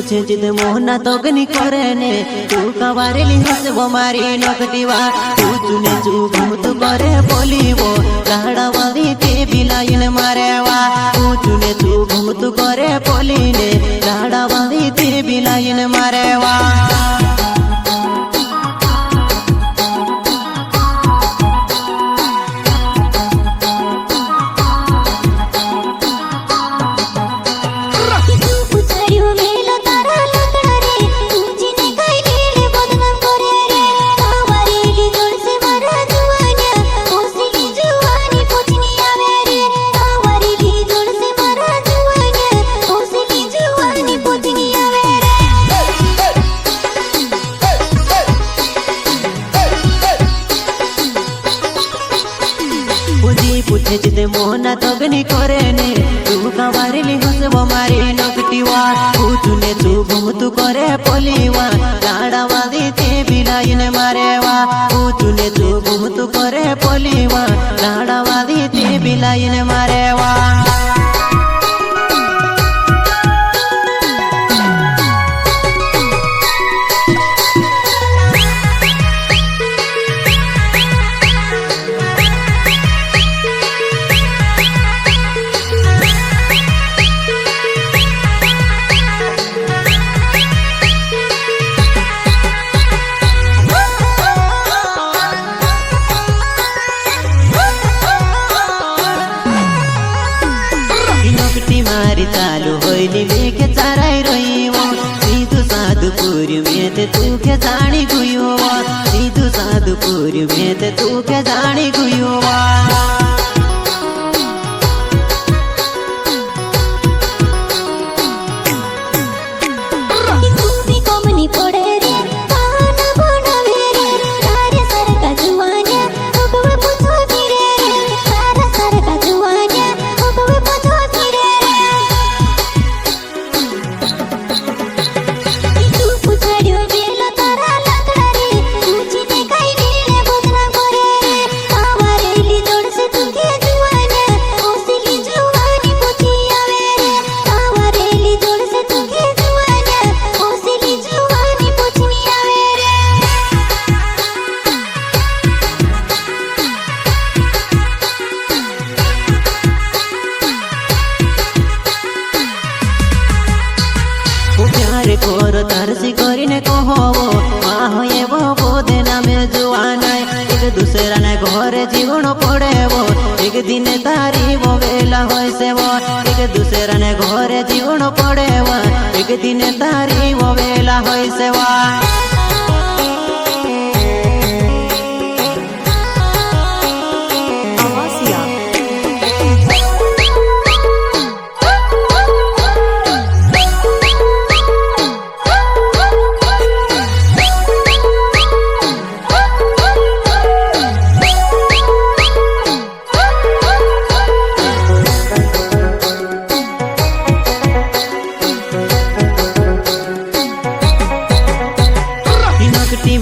पूछे जिद मोहना तो गनी करे ने तू कवारेली हसबो मारी नकटीवा तू चुने चू घूमत करे बोलीवो लाड़ावादी ते बिलाइन मारेवा तू चुने चू घूमत करे बोलीने लाड़ावादी ते बिलाइन मारेवा पूछे जिदे मोहना तो गनी करे ने तू कवारेली हसबो मारी नकटीवा तू चुने चू घूमतु करे पोलीवा लाड़ावादी ते बिलाइन मारेवा तू चुने चू घूमतु करे पोलीवा लाड़ावादी ते बिलाइन मारेवा मारी चालू होइली लेके चाराई रहीवो सीधु साधुपुर में ते तू के जानी गुयो सीधु साधुपुर में ते तू के जानी गुयो कोरो तरसी करीने कहबो होएबो बोदे नामे जुआनाय एक दूसरा ने घरे जीवन पड़ेबो एक दिन तारी बेला होइसेबो एक दूसरा ने घरे जीवन पड़ेबो एक दिन तारी बेला होइसेबो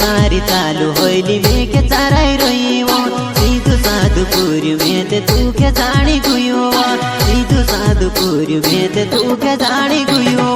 मारी चालू होइली लेके चाराई रहीवो सीधु साधुपुर में ते तू के जानी गुयो सीधु साधुपुर में ते तू के जानी गुयो